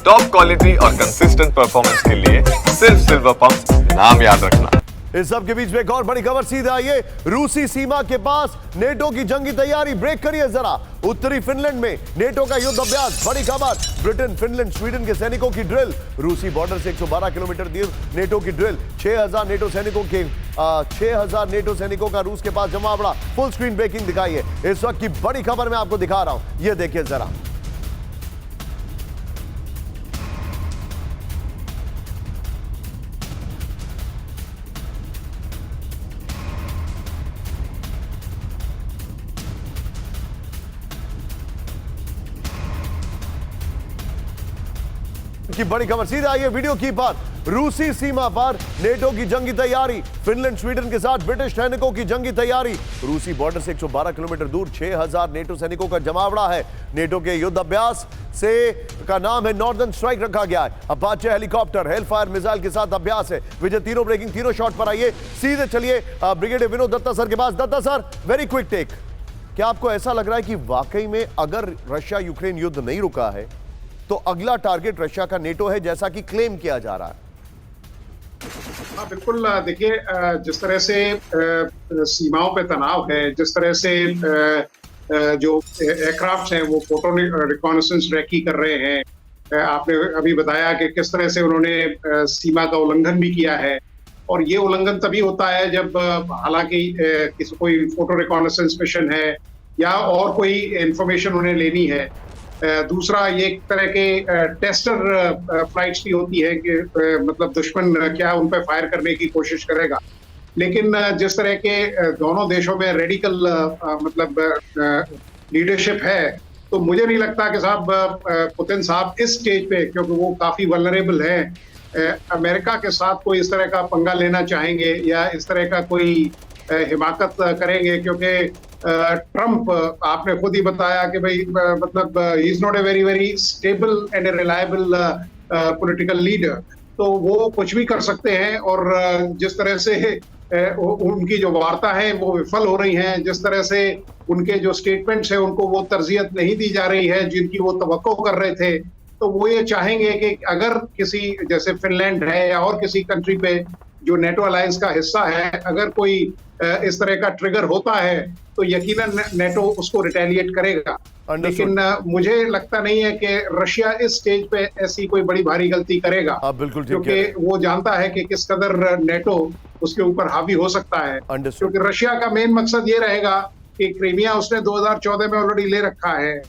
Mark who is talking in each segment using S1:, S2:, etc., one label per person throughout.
S1: Top quality और consistent performance के लिए सिर्फ सिल्वर पंप नाम याद रखना।
S2: इस सब के बीच में एक और बड़ी खबर सीधे आइए। रूसी सीमा के पास नेटो की जंगी तैयारी, ब्रेक करिए जरा। उत्तरी फिनलैंड में नेटो का युद्ध अभ्यास, बड़ी खबर। ब्रिटेन, फिनलैंड, स्वीडन के सैनिकों की ड्रिल। रूसी बॉर्डर से 112 किलोमीटर दूर नेटो की ड्रिल। 6000 नेटो सैनिकों का रूस के पास जमावड़ा। फुल स्क्रीन ब्रेकिंग दिखाइए। इस वक्त की बड़ी खबर मैं आपको दिखा रहा हूं, ये देखिए जरा। की बड़ी खबर सीधे आइए वीडियो की पर। रूसी सीमा पर नेटो की जंगी तैयारी। फिनलैंड, स्वीडन के साथ ब्रिटिश सैनिकों की जंगी तैयारी। रूसी बॉर्डर से 112 किलोमीटर दूर 6000 नेटो सैनिकों का जमावड़ा है। नेटो के युद्ध अभ्यास से का नाम है नॉर्दर्न स्ट्राइक रखा गया है। अपाचे हेलीकॉप्टर, हेलफायर मिसाइल के साथ अभ्यास है। विजय, तीनों ब्रेकिंग, तीनों शॉट पर आइए। सीधे चलिए ब्रिगेडियर विनोद दत्ता सर के पास। Datta sir, very quick take. क्या आपको ऐसा लग रहा है कि वाकई में अगर रशिया यूक्रेन युद्ध नहीं रुका है तो अगला टारगेट रशिया का नेटो है, जैसा कि क्लेम किया जा रहा है?
S3: हाँ बिल्कुल। देखिए, जिस तरह से सीमाओं पे तनाव है, जिस तरह से जो एयरक्राफ्ट हैं वो फोटो रिकॉनेसेंस ट्रैकी कर रहे हैं। आपने अभी बताया कि किस तरह से उन्होंने सीमा का उल्लंघन भी किया है, और ये उल्लंघन तभी होता है जब हालांकि किसी कोई फोटो रिकॉनेसेंस मिशन है या और कोई इंफॉर्मेशन उन्हें लेनी है। दूसरा, ये एक तरह के टेस्टर फ्लाइट्स भी होती है कि मतलब दुश्मन क्या उन पर फायर करने की कोशिश करेगा। लेकिन जिस तरह के दोनों देशों में रेडिकल मतलब लीडरशिप है, तो मुझे नहीं लगता कि साहब पुतिन साहब इस स्टेज पे, क्योंकि वो काफी वल्नरेबल है, अमेरिका के साथ कोई इस तरह का पंगा लेना चाहेंगे या इस तरह का कोई हिमाकत करेंगे। क्योंकि ट्रंप, आपने खुद ही बताया कि भाई मतलब he is not a very stable and a reliable political leader, तो वो कुछ भी कर सकते हैं। और जिस तरह से उनकी जो वार्ता है वो विफल हो रही हैं, जिस तरह से उनके जो स्टेटमेंट्स हैं उनको वो तरजीहत नहीं दी जा रही है जिनकी वो तवक्को कर रहे थे, तो वो ये चाहेंगे कि अगर किसी जैसे फिनलैंड है या और किसी कंट्री पे जो नेटो अलायंस का हिस्सा है, अगर कोई इस तरह का ट्रिगर होता है तो यकीनन नेटो उसको रिटेलिएट करेगा। लेकिन मुझे लगता नहीं है कि रशिया इस स्टेज पे ऐसी कोई बड़ी भारी गलती करेगा, क्योंकि वो जानता है कि किस कदर नेटो उसके ऊपर हावी हो सकता है। क्योंकि रशिया का मेन मकसद ये रहेगा कि क्रीमिया उसने 2014 में ऑलरेडी ले रखा है।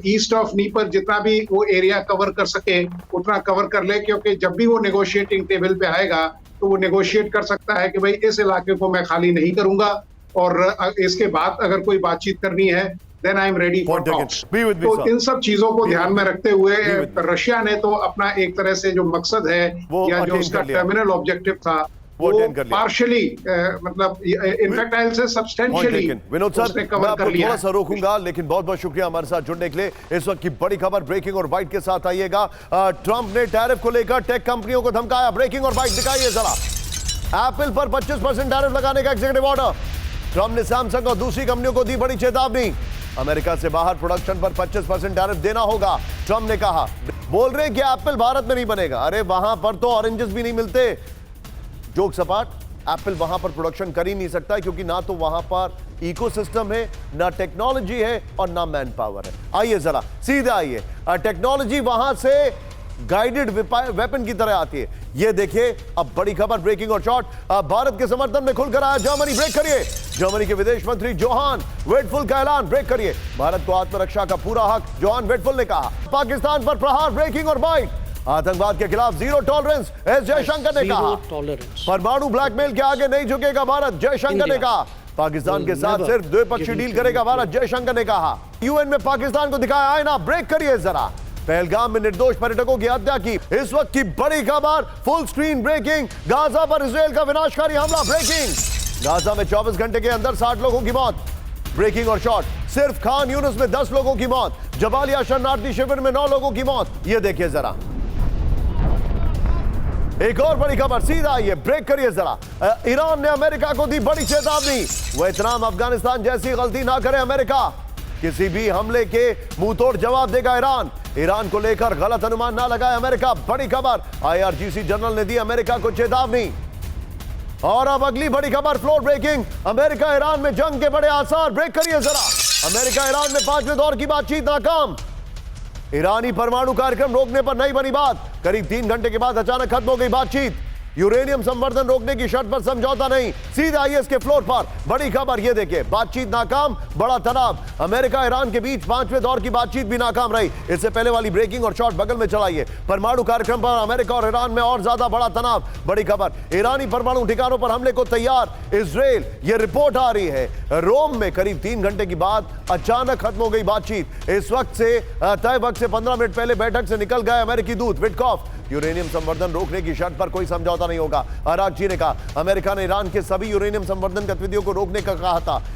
S3: ईस्ट ऑफ नीपर जितना भी वो एरिया कवर कर सके उतना कवर कर ले, क्योंकि जब भी वो नेगोशिएटिंग टेबल पे आएगा तो वो नेगोशिएट कर सकता है कि भाई इस इलाके को मैं खाली नहीं करूंगा, और इसके बाद अगर कोई बातचीत करनी है then I am ready for talks. तो इन सब चीजों को ध्यान में रखते हुए रशिया ने तो अपना एक तरह से जो मकसद है या जो उसका टर्मिनल ऑब्जेक्टिव था वो पार्शियली, मतलब in fact I will say substantially
S2: Vinod sir, मैं आपको थोड़ा सा रोकूंगा, लेकिन बहुत बहुत शुक्रिया हमारे साथ जुड़ने के लिए। इस वक्त की बड़ी खबर ब्रेकिंग और बाइट के साथ आइएगा। ट्रंप ने टैरिफ को लेकर टेक कंपनियों को धमकाया। ब्रेकिंग और बाइट दिखाइए जरा। एप्पल पर 25% टैरिफ लगाने का एग्जीक्यूटिव ऑर्डर। ट्रंप ने सैमसंग और दूसरी कंपनियों को दी बड़ी चेतावनी। अमेरिका से बाहर प्रोडक्शन पर 25% टैरिफ देना होगा, ट्रंप ने कहा। बोल रहे हैं कि एप्पल भारत में नहीं बनेगा। अरे वहां पर तो ऑरेंजेस भी नहीं मिलते। जोक सपाट, एप्पल वहां पर प्रोडक्शन कर ही नहीं सकता, क्योंकि ना तो वहां पर इकोसिस्टम है, ना टेक्नोलॉजी है और ना मैन पावर है। आइए जरा सीधे आइए। टेक्नोलॉजी वहां से गाइडेड वेपन की तरह आती है। ये देखिए, अब बड़ी खबर ब्रेकिंग और शॉट भारत के समर्थन में खुलकर आया जर्मनी। ब्रेक करिए। जर्मनी के विदेश मंत्री जोहान वेडफुल का ऐलान। ब्रेक करिए। भारत को आत्मरक्षा का पूरा हक, जोहान वेडफुल ने कहा। पाकिस्तान पर प्रहार। ब्रेकिंग और बाइट। आतंकवाद के खिलाफ जीरो टॉलरेंस, एस जयशंकर ने कहा। परमाणु ब्लैकमेल के आगे नहीं झुकेगा भारत, जयशंकर ने कहा। पाकिस्तान के साथ सिर्फ द्विपक्षीय डील करेगा भारत, जयशंकर ने कहा। यूएन में पाकिस्तान को दिखाया आईना। ब्रेक करिए जरा। पहलगाम में निर्दोष पर्यटकों की हत्या की। इस वक्त की बड़ी खबर, फुल स्क्रीन ब्रेकिंग। गाजा पर इजरायल का विनाशकारी हमला। ब्रेकिंग। गाजा में 24 घंटे के अंदर 60 लोगों की मौत। ब्रेकिंग और शॉट। सिर्फ खान यूनुस में 10 लोगों की मौत। जबालिया शरणार्थी शिविर में 9 लोगों की मौत। यह देखिए जरा। एक और बड़ी खबर, सीधा आइए, ब्रेक करिए जरा। ईरान ने अमेरिका को दी बड़ी चेतावनी। वियतनाम, अफगानिस्तान जैसी गलती ना करे अमेरिका। किसी भी हमले के मुंह तोड़ जवाब देगा ईरान। ईरान को लेकर गलत अनुमान ना लगाए अमेरिका, बड़ी खबर। IRGC जनरल ने दी अमेरिका को चेतावनी। और अब अगली बड़ी खबर, फ्लोर ब्रेकिंग, अमेरिका ईरान में जंग के बड़े आसार। ब्रेक करिए जरा। अमेरिका ईरान में 5वें दौर की बातचीत नाकाम। ईरानी परमाणु कार्यक्रम रोकने पर नहीं बनी बात। करीब 3 घंटे के बाद अचानक खत्म हो गई बातचीत। यूरेनियम संवर्धन रोकने की शर्त पर समझौता नहीं, सीधे IS के फ्लोर पर। बड़ी खबर ये देखिए, बातचीत नाकाम, बड़ा तनाव। अमेरिका ईरान के बीच 5वें दौर की बातचीत भी नाकाम रही। इससे पहले वाली ब्रेकिंग और शॉट बगल में चलाइए। परमाणु कार्यक्रम पर अमेरिका और ईरान में और ज्यादा बड़ा तनाव। बड़ी खबर, ईरानी परमाणु ठिकानों पर हमले को तैयार इजराइल। ये रिपोर्ट आ रही है। रोम में करीब 3 घंटे के बाद अचानक खत्म हो गई बातचीत। इस वक्त से तय वक्त से 15 मिनट पहले बैठक से निकल गए अमेरिकी दूत विटकॉफ। यूरेनियम संवर्धन रोकने की शर्त पर कोई समझौता नहीं होगा, अरागची ने कहा। अमेरिका ने ईरान के सभी यूरेनियम संवर्धन गतिविधियों को रोकने का कहा था।